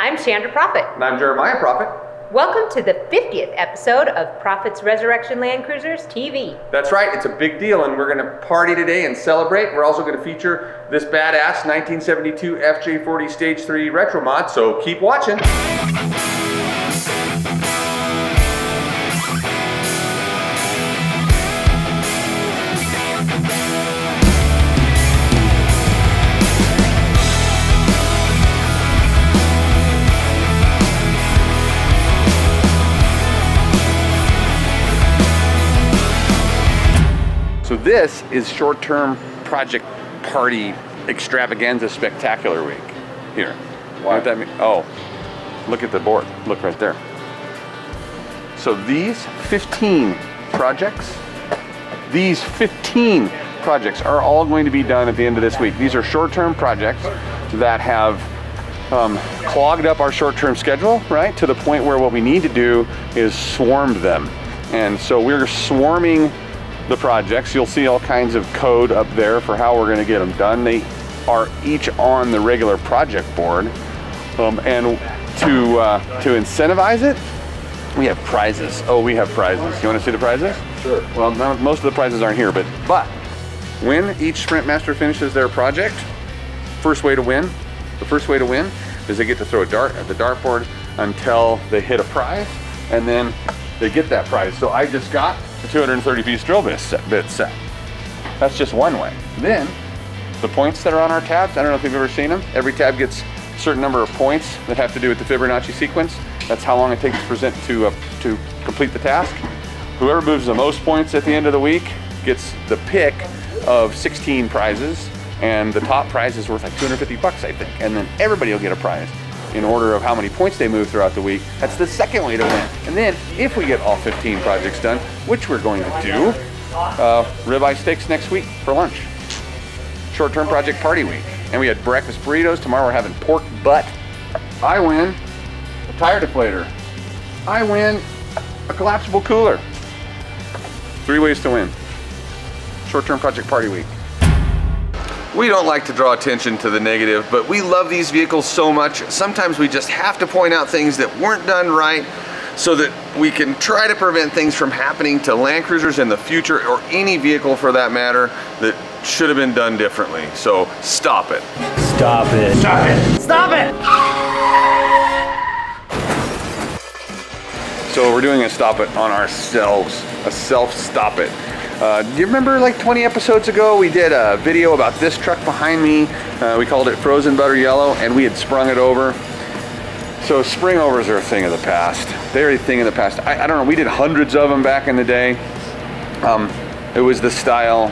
I'm Chandra Proffitt. And I'm Jeremiah Proffitt. Welcome to the 50th episode of Proffitt's Resurrection Land Cruisers TV. That's right, it's a big deal, and we're going to party today and celebrate. We're also going to feature this badass 1972 FJ40 Stage 3 Resto-mod, so keep watching. So this is short-term project party extravaganza spectacular week. Here. What that mean? Oh, look at the board. Look right there. So these 15 projects are all going to be done at the end of this week. These are short-term projects that have clogged up our short-term schedule, right? To the point where what we need to do is swarm them. And so we're swarming the projects. You'll see all kinds of code up there for how we're going to get them done. They are each on the regular project board. And to incentivize it, we have prizes. Oh, we have prizes. You want to see the prizes? Sure. Well, most of the prizes aren't here, but when each Sprint Master finishes their project, the first way to win is they get to throw a dart at the dartboard until they hit a prize, and then they get that prize. So I just got the 230-piece drill bit set. That's just one way. Then, the points that are on our tabs, I don't know if you've ever seen them. Every tab gets a certain number of points that have to do with the Fibonacci sequence. That's how long it takes to complete the task. Whoever moves the most points at the end of the week gets the pick of 16 prizes, and the top prize is worth like 250 bucks, I think. And then everybody will get a prize in order of how many points they move throughout the week. That's the second way to win. And then if we get all 15 projects done, which we're going to do, ribeye steaks next week for lunch. Short-term project party week. And we had breakfast burritos. Tomorrow we're having pork butt. I win a tire deflator. I win a collapsible cooler. 3 ways to win. Short-term project party week. We don't like to draw attention to the negative, but we love these vehicles so much. Sometimes we just have to point out things that weren't done right so that we can try to prevent things from happening to Land Cruisers in the future, or any vehicle for that matter, that should have been done differently. So stop it. Stop it. Stop it! Stop it! So we're doing a stop it on ourselves, a self-stop it. Do you remember like 20 episodes ago we did a video about this truck behind me? We called it Frozen Butter Yellow, and we had sprung it over. So spring overs are a thing of the past. They're a thing of the past. I don't know, we did hundreds of them back in the day. It was the style.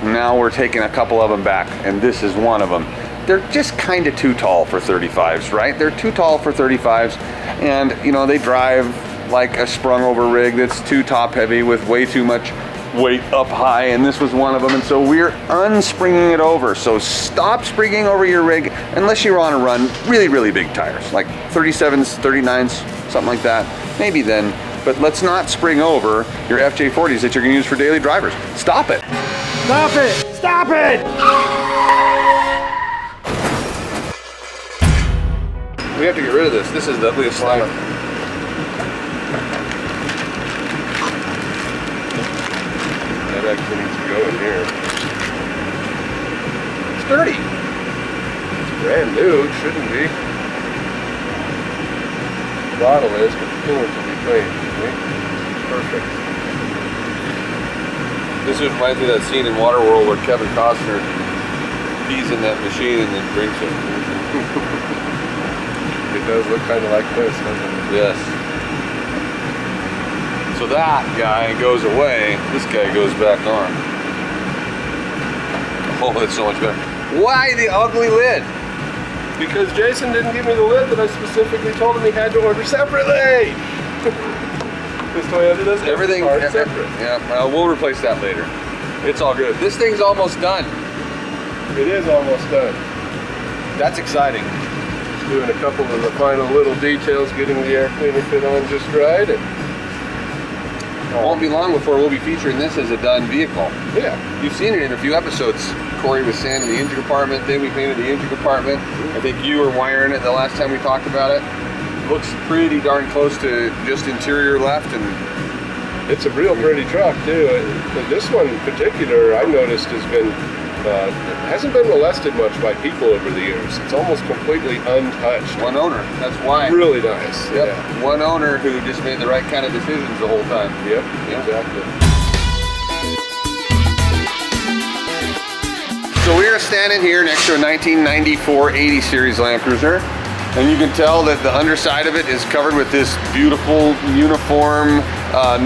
Now we're taking a couple of them back, and this is one of them. They're just kind of too tall for 35s, right? They're too tall for 35s, and you know, they drive like a sprung over rig that's too top heavy with way too much weight up high, and this was one of them. And so we're unspringing it over. So stop springing over your rig unless you're on a run really big tires, like 37s, 39s, something like that. Maybe then, but let's not spring over your FJ40s that you're going to use for daily drivers. Stop it. Stop it. Stop it. We have to get rid of this. This is the ugliest slide. That actually needs to go in here. It's dirty. It's brand new, it shouldn't be. The bottle is, but the coolant will be clean. Perfect. This just reminds me of that scene in Waterworld where Kevin Costner pees in that machine and then drinks it. It does look kind of like this, doesn't it? Yes. So that guy goes away, this guy goes back on. Oh, that's so much better. Why the ugly lid? Because Jason didn't give me the lid that I specifically told him he had to order separately. This Toyota does everything separate. Yeah, we'll replace that later. It's all good. This thing's almost done. It is almost done. That's exciting. Just doing a couple of the final little details, getting the air cleaner fit on just right. And it won't be long before we'll be featuring this as a done vehicle. Yeah. You've seen it in a few episodes. Corey was sanding the engine compartment, then we painted the engine compartment. I think you were wiring it the last time we talked about it. Looks pretty darn close to just interior left, and it's a real pretty truck too. This one in particular, I noticed, hasn't been molested much by people over the years. It's almost completely untouched. one owner, that's why. Really nice. Yep. Yeah. One owner who just made the right kind of decisions the whole time. Yep, exactly. So we are standing here next to a 1994 80 series Land Cruiser, and you can tell that the underside of it is covered with this beautiful, uniform,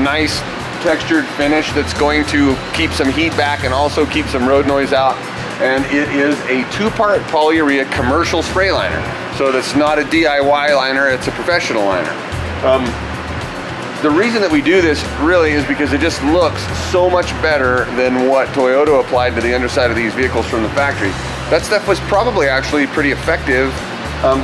nice textured finish that's going to keep some heat back and also keep some road noise out. And it is a 2-part polyurea commercial spray liner. So that's not a DIY liner, it's a professional liner. The reason that we do this really is because it just looks so much better than what Toyota applied to the underside of these vehicles from the factory. That stuff was probably actually pretty effective,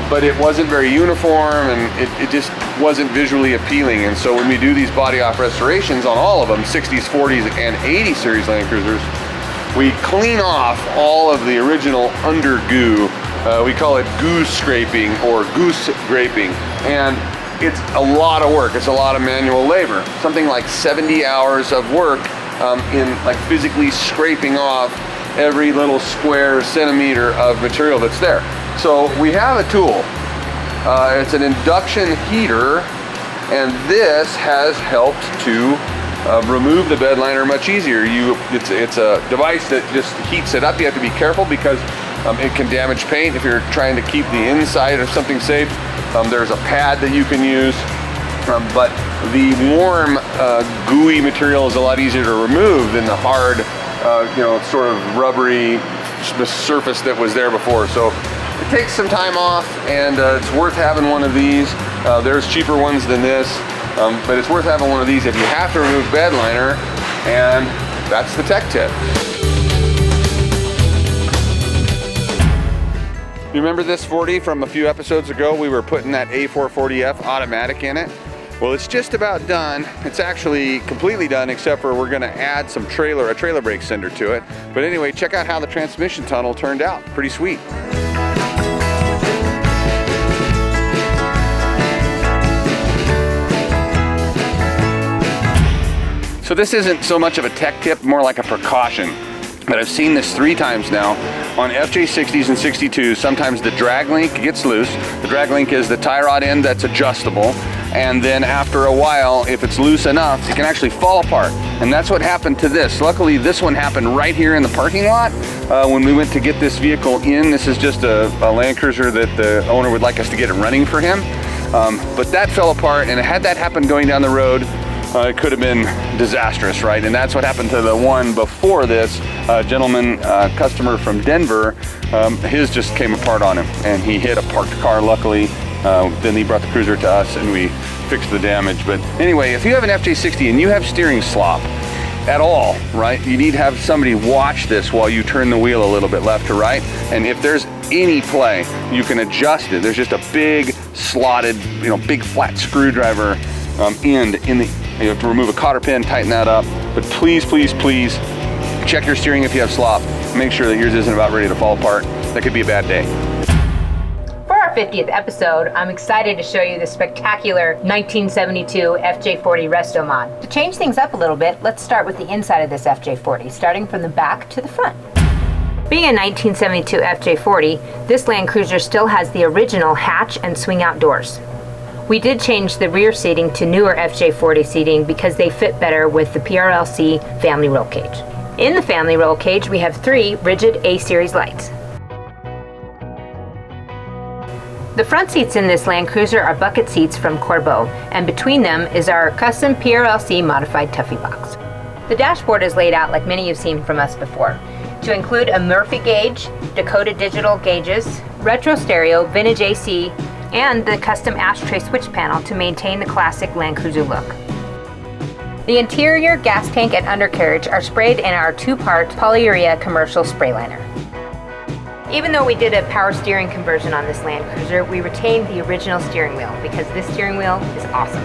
but it wasn't very uniform, and it just wasn't visually appealing. And so when we do these body off restorations on all of them, 60s, 40s, and 80 series Land Cruisers, we clean off all of the original under goo. We call it goose scraping or goose scraping. And it's a lot of work. It's a lot of manual labor. Something like 70 hours of work in like physically scraping off every little square centimeter of material that's there. So we have a tool. It's an induction heater, and this has helped to remove the bed liner much easier. It's a device that just heats it up. You have to be careful because it can damage paint if you're trying to keep the inside of something safe. There's a pad that you can use, but the warm, gooey material is a lot easier to remove than the hard, sort of rubbery surface that was there before. So it takes some time off, and it's worth having one of these. There's cheaper ones than this, but it's worth having one of these if you have to remove bed liner, and that's the tech tip. You remember this 40 from a few episodes ago? We were putting that A440F automatic in it. Well, it's just about done. It's actually completely done, except for we're gonna add a trailer brake sender to it. But anyway, check out how the transmission tunnel turned out. Pretty sweet. So this isn't so much of a tech tip, more like a precaution. But I've seen this 3 times now on FJ60s and 62s. Sometimes the drag link gets loose. The drag link is the tie rod end that's adjustable. And then after a while, if it's loose enough, it can actually fall apart. And that's what happened to this. Luckily, this one happened right here in the parking lot when we went to get this vehicle in. This is just a Land Cruiser that the owner would like us to get it running for him. But that fell apart, and had that happened going down the road, it could have been disastrous, right? And that's what happened to the one before this. Gentleman, customer from Denver, his just came apart on him, and he hit a parked car, luckily. Then he brought the cruiser to us, and we fixed the damage. But anyway, if you have an FJ60 and you have steering slop at all, right, you need to have somebody watch this while you turn the wheel a little bit left to right. And if there's any play, you can adjust it. There's just a big slotted, big flat screwdriver end in the. You have to remove a cotter pin, tighten that up. But please, please, please check your steering if you have slop. Make sure that yours isn't about ready to fall apart. That could be a bad day. For our 50th episode, I'm excited to show you the spectacular 1972 FJ40 Resto-mod. To change things up a little bit, let's start with the inside of this FJ40, starting from the back to the front. Being a 1972 FJ40, this Land Cruiser still has the original hatch and swing out doors. We did change the rear seating to newer FJ40 seating because they fit better with the PRLC family roll cage. In the family roll cage, we have 3 rigid A-series lights. The front seats in this Land Cruiser are bucket seats from Corbeau, and between them is our custom PRLC modified Tuffy box. The dashboard is laid out like many you've seen from us before, to include a Murphy gauge, Dakota digital gauges, retro stereo, vintage AC, and the custom ashtray switch panel to maintain the classic Land Cruiser look. The interior, gas tank, and undercarriage are sprayed in our 2-part polyurea commercial spray liner. Even though we did a power steering conversion on this Land Cruiser, we retained the original steering wheel because this steering wheel is awesome.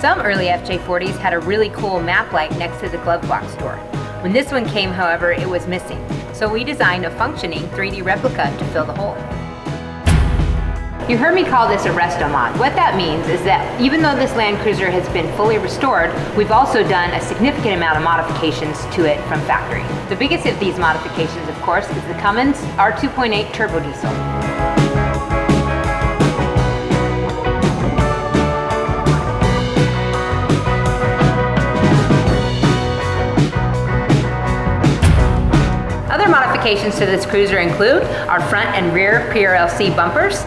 Some early FJ40s had a really cool map light next to the glove box door. When this one came, however, it was missing. So we designed a functioning 3D replica to fill the hole. You heard me call this a Resto-mod. What that means is that even though this Land Cruiser has been fully restored, we've also done a significant amount of modifications to it from factory. The biggest of these modifications, of course, is the Cummins R2.8 turbo diesel. Other modifications to this cruiser include our front and rear PRLC bumpers,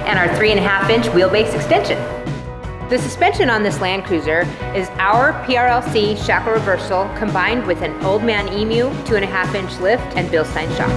and our 3.5-inch wheelbase extension. The suspension on this Land Cruiser is our PRLC shackle reversal combined with an Old Man Emu 2.5-inch lift and Bilstein shocks.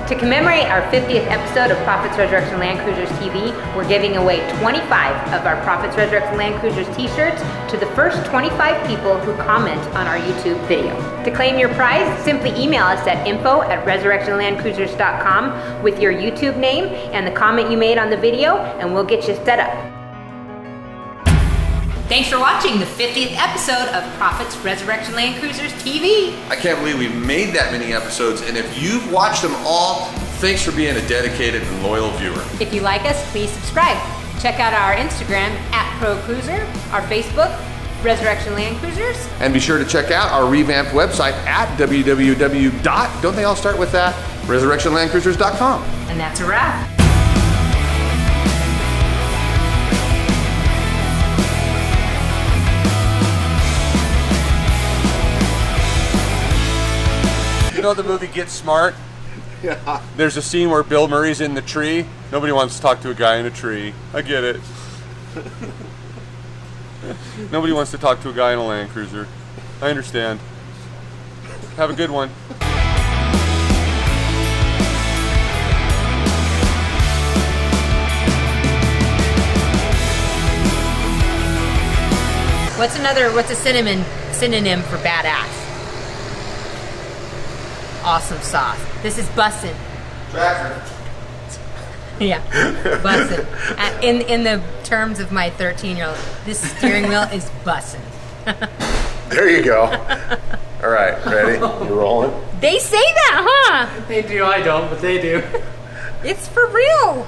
To commemorate our 50th episode of Proffitt's Resurrection Land Cruisers TV, we're giving away 25 of our Proffitt's Resurrection Land Cruisers t-shirts to the first 25 people who comment on our YouTube video. To claim your prize, simply email us at info@resurrectionlandcruisers.com with your YouTube name and the comment you made on the video, and we'll get you set up. Thanks for watching the 50th episode of Proffitt's Resurrection Land Cruisers TV. I can't believe we've made that many episodes, and if you've watched them all, thanks for being a dedicated and loyal viewer. If you like us, please subscribe. Check out our Instagram @ProCruiser, our Facebook, Resurrection Land Cruisers. And be sure to check out our revamped website at www. Don't they all start with that? resurrectionlandcruisers.com. And that's a wrap. You know the movie Get Smart? Yeah. There's a scene where Bill Murray's in the tree. Nobody wants to talk to a guy in a tree. I get it. Nobody wants to talk to a guy in a Land Cruiser. I understand. Have a good one. What's a synonym for badass? Awesome sauce. This is bussin'. Tractor. Yeah, bussin'. In the terms of my 13-year-old, this steering wheel is bussin'. There you go. All right, ready? You rolling? They say that, huh? They do, I don't, but they do. It's for real.